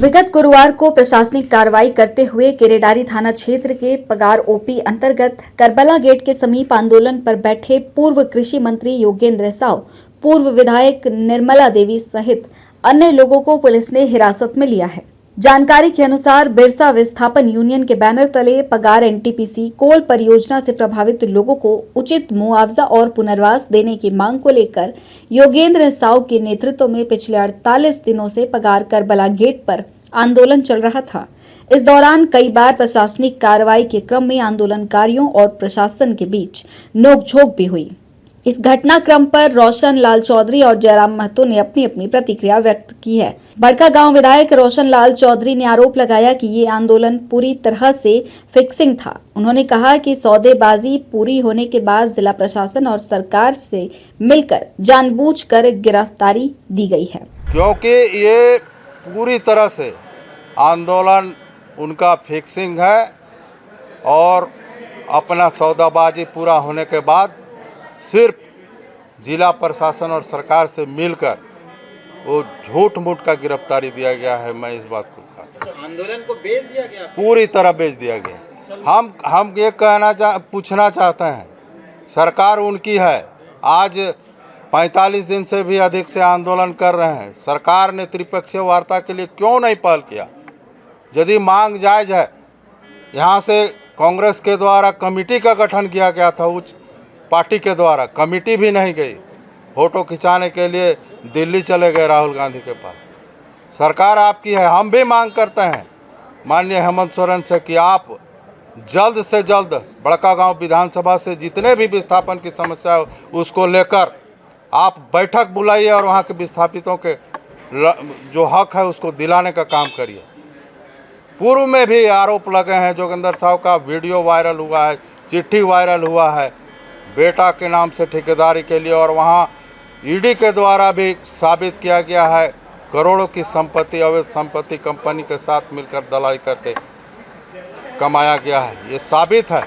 विगत गुरुवार को प्रशासनिक कार्रवाई करते हुए केरेडारी थाना क्षेत्र के पगार ओपी अंतर्गत करबला गेट के समीप आंदोलन पर बैठे पूर्व कृषि मंत्री योगेंद्र साव, पूर्व विधायक निर्मला देवी सहित अन्य लोगों को पुलिस ने हिरासत में लिया है। जानकारी के अनुसार बिरसा विस्थापन यूनियन के बैनर तले पगार एनटीपीसी कोल परियोजना से प्रभावित लोगों को उचित मुआवजा और पुनर्वास देने की मांग को लेकर योगेंद्र साव के नेतृत्व में पिछले 48 दिनों से पगार करबला गेट पर आंदोलन चल रहा था। इस दौरान कई बार प्रशासनिक कार्रवाई के क्रम में आंदोलनकारियों और प्रशासन के बीच नोकझोंक भी हुई। इस घटनाक्रम पर रोशन लाल चौधरी और जयराम महतो ने अपनी अपनी प्रतिक्रिया व्यक्त की है। बड़कागांव विधायक रोशन लाल चौधरी ने आरोप लगाया कि ये आंदोलन पूरी तरह से फिक्सिंग था। उन्होंने कहा कि सौदेबाजी पूरी होने के बाद जिला प्रशासन और सरकार से मिलकर जानबूझकर गिरफ्तारी दी गई है, क्योंकि ये पूरी तरह से आंदोलन उनका फिक्सिंग है और अपना सौदाबाजी पूरा होने के बाद सिर्फ जिला प्रशासन और सरकार से मिलकर वो झूठ मूठ का गिरफ्तारी दिया गया है। मैं इस बात को कहता हूं, आंदोलन को बेच दिया गया, पूरी तरह बेच दिया गया। हम ये पूछना चाहते हैं, सरकार उनकी है, आज 45 दिन से भी अधिक से आंदोलन कर रहे हैं। सरकार ने त्रिपक्षीय वार्ता के लिए क्यों नहीं पहल किया? यदि मांग जायज़ है, यहाँ से कांग्रेस के द्वारा कमेटी का गठन किया गया था, उच्च पार्टी के द्वारा कमेटी भी नहीं गई। फोटो खिंचाने के लिए दिल्ली चले गए राहुल गांधी के पास। सरकार आपकी है, हम भी मांग करते हैं माननीय हेमंत सोरेन से कि आप जल्द से जल्द बड़कागांव विधानसभा से जितने भी विस्थापन की समस्या है उसको लेकर आप बैठक बुलाइए और वहाँ के विस्थापितों के जो हक है उसको दिलाने का काम करिए। पूर्व में भी आरोप लगे हैं, जोगेंद्र साव का वीडियो वायरल हुआ है, चिट्ठी वायरल हुआ है बेटा के नाम से ठेकेदारी के लिए, और वहाँ ईडी के द्वारा भी साबित किया गया है करोड़ों की संपत्ति, अवैध संपत्ति कंपनी के साथ मिलकर दलाली करके कमाया गया है, ये साबित है।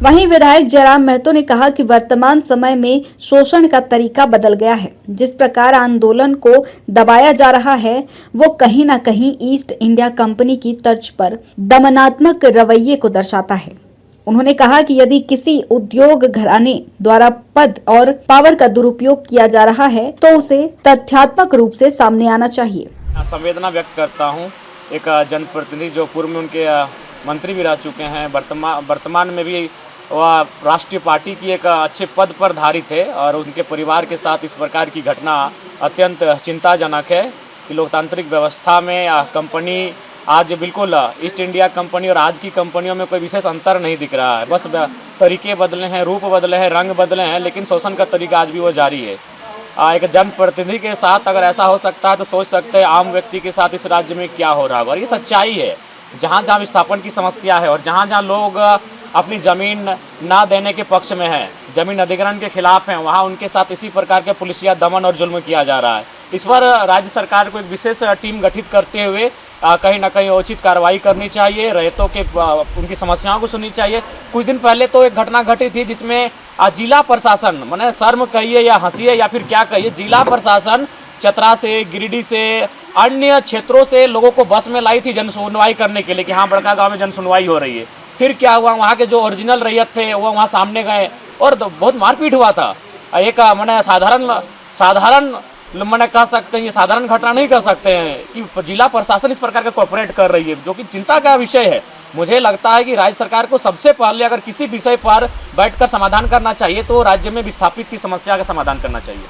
वहीं विधायक जयराम महतो ने कहा कि वर्तमान समय में शोषण का तरीका बदल गया है। जिस प्रकार आंदोलन को दबाया जा रहा है वो कहीं न कहीं ईस्ट इंडिया कंपनी की तर्ज पर दमनात्मक रवैये को दर्शाता है। उन्होंने कहा कि यदि किसी उद्योग घराने द्वारा पद और पावर का दुरुपयोग किया जा रहा है तो उसे तथ्यात्मक रूप से सामने आना चाहिए। संवेदना व्यक्त करता हूं, एक जनप्रतिनिधि जो पूर्व में उनके मंत्री भी रह चुके हैं, वर्तमान में भी वह राष्ट्रीय पार्टी की एक अच्छे पद पर धारित है और उनके परिवार के साथ इस प्रकार की घटना अत्यंत चिंताजनक है कि लोकतांत्रिक व्यवस्था में कंपनी आज बिल्कुल ईस्ट इंडिया कंपनी और आज की कंपनियों में कोई विशेष अंतर नहीं दिख रहा है। बस तरीके बदले हैं, रूप बदले हैं, रंग बदले हैं, लेकिन शोषण का तरीका आज भी वो जारी है। एक जनप्रतिनिधि के साथ अगर ऐसा हो सकता है तो सोच सकते हैं आम व्यक्ति के साथ इस राज्य में क्या हो रहा है। और ये सच्चाई है, जहाँ जहाँ विस्थापन की समस्या है और जहाँ जहाँ लोग अपनी ज़मीन ना देने के पक्ष में हैं, ज़मीन अधिग्रहण के खिलाफ हैं, वहाँ उनके साथ इसी प्रकार के पुलिसिया दमन और जुल्म किया जा रहा है। इस पर राज्य सरकार को एक विशेष टीम गठित करते हुए कहीं ना कहीं उचित कार्रवाई करनी चाहिए, रैयतों के उनकी समस्याओं को सुननी चाहिए। कुछ दिन पहले तो एक घटना घटी थी जिसमें जिला प्रशासन, माने शर्म कहिए या हंसिए या फिर क्या कहिए, जिला प्रशासन चतरा से, गिरिडीह से, अन्य क्षेत्रों से लोगों को बस में लाई थी जन सुनवाई करने के लिए कि हाँ बड़कागांव में जन सुनवाई हो रही है। फिर क्या हुआ, वहाँ के जो ओरिजिनल रैयत थे वो वहाँ सामने गए और बहुत मारपीट हुआ था। एक मैंने साधारण मैंने कह सकते हैं, ये साधारण घटना नहीं कह सकते हैं कि जिला प्रशासन इस प्रकार का कोऑपरेट कर रही है, जो कि चिंता का विषय है। मुझे लगता है कि राज्य सरकार को सबसे पहले अगर किसी विषय पर बैठकर समाधान करना चाहिए तो राज्य में विस्थापित की समस्या का समाधान करना चाहिए।